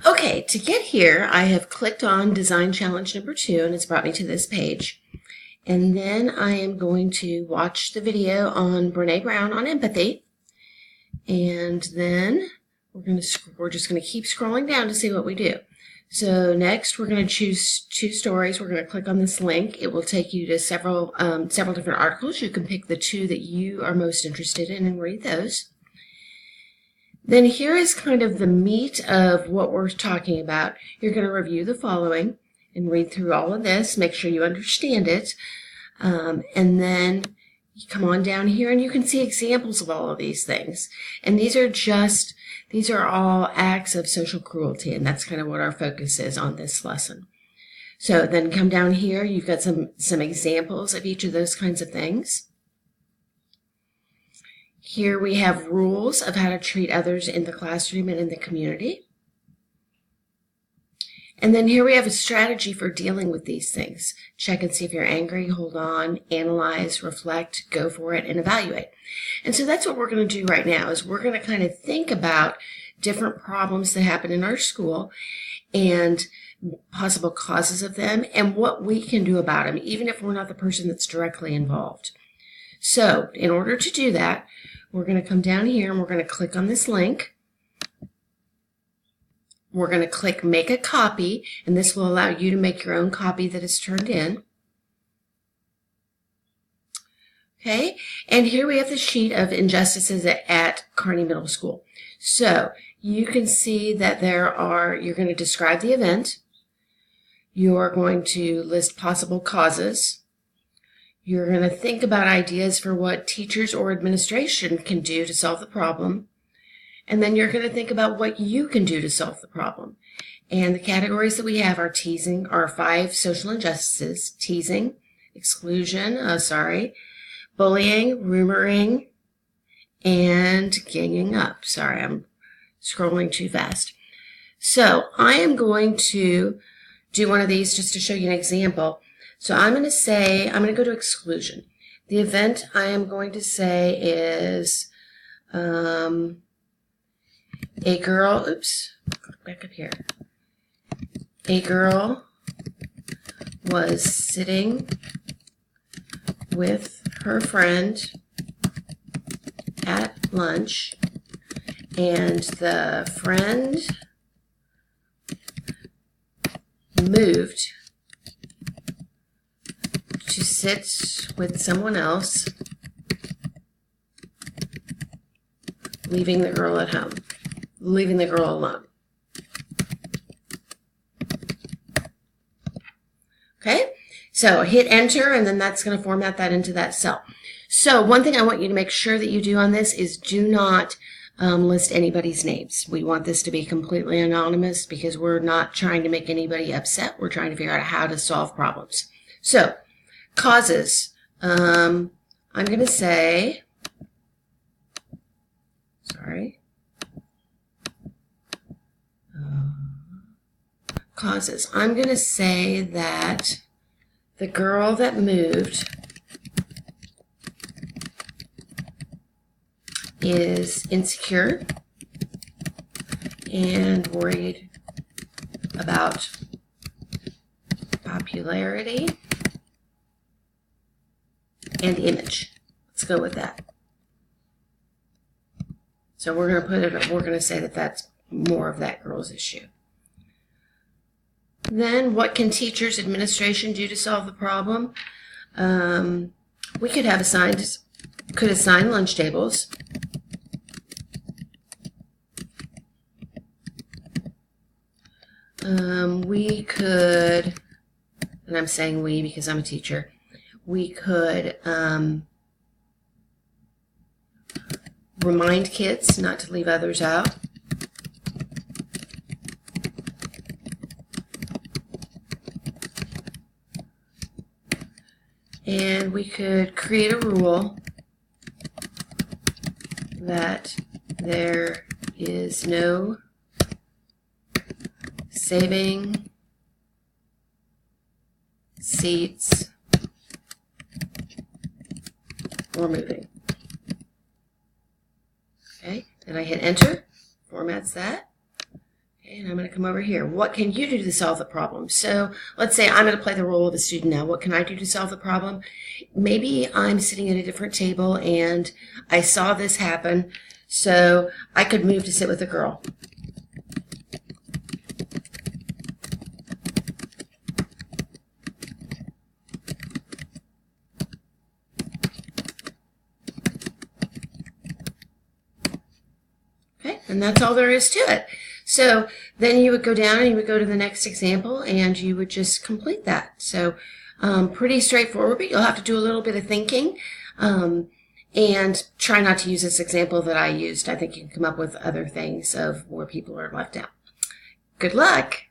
Okay, to get here, I have clicked on Design Challenge number 2, and it's brought me to this page. And then I am going to watch the video on Brene Brown on empathy. And then we're just going to keep scrolling down to see what we do. So next, we're going to choose 2 stories. We're going to click on this link. It will take you to several different articles. You can pick the 2 that you are most interested in and read those. Then here is kind of the meat of what we're talking about. You're going to review the following and read through all of this, make sure you understand it, and then you come on down here and you can see examples of all of these things. And these are all acts of social cruelty, and that's kind of what our focus is on this lesson. So then come down here, you've got some examples of each of those kinds of things. Here we have rules of how to treat others in the classroom and in the community. And then here we have a strategy for dealing with these things. Check and see if you're angry, hold on, analyze, reflect, go for it, and evaluate. And so that's what we're going to do right now, is we're going to kind of think about different problems that happen in our school and possible causes of them and what we can do about them, even if we're not the person that's directly involved. So in order to do that, we're going to come down here and we're going to click on this link. We're going to click Make a Copy, and this will allow you to make your own copy that is turned in. Okay, and here we have the sheet of injustices at Kearney Middle School. So you can see that you're going to describe the event. You're going to list possible causes. You're going to think about ideas for what teachers or administration can do to solve the problem. And then you're going to think about what you can do to solve the problem. And the categories that we have are teasing, are 5 social injustices: teasing, exclusion, bullying, rumoring, and ganging up. Sorry, I'm scrolling too fast. So I am going to do one of these just to show you an example. So I'm going to go to exclusion. The event I am going to say is a girl, back up here. A girl was sitting with her friend at lunch, and the friend moved to sit with someone else, leaving the girl at home, leaving the girl alone. Okay, so hit enter, and then that's going to format that into that cell. So one thing I want you to make sure that you do on this is do not list anybody's names. We want this to be completely anonymous because we're not trying to make anybody upset. We're trying to figure out how to solve problems. So causes. I'm going to say, causes. I'm going to say that the girl that moved is insecure and worried about popularity and image. Let's go with that. So we're going to say that that's more of that girl's issue. Then, what can teachers, administration do to solve the problem? We could have assign lunch tables. We could, and I'm saying we because I'm a teacher, we could remind kids not to leave others out. And we could create a rule that there is no saving seats or moving. Okay, then I hit enter, formats that. Okay, And I'm going to come over here. What can you do to solve the problem? So let's say I'm going to play the role of a student now. What can I do to solve the problem? Maybe I'm sitting at a different table and I saw this happen, so I could move to sit with a girl. Okay, and that's all there is to it. So then you would go down and you would go to the next example and you would just complete that. So pretty straightforward, but you'll have to do a little bit of thinking and try not to use this example that I used. I think you can come up with other things of where people are left out. Good luck!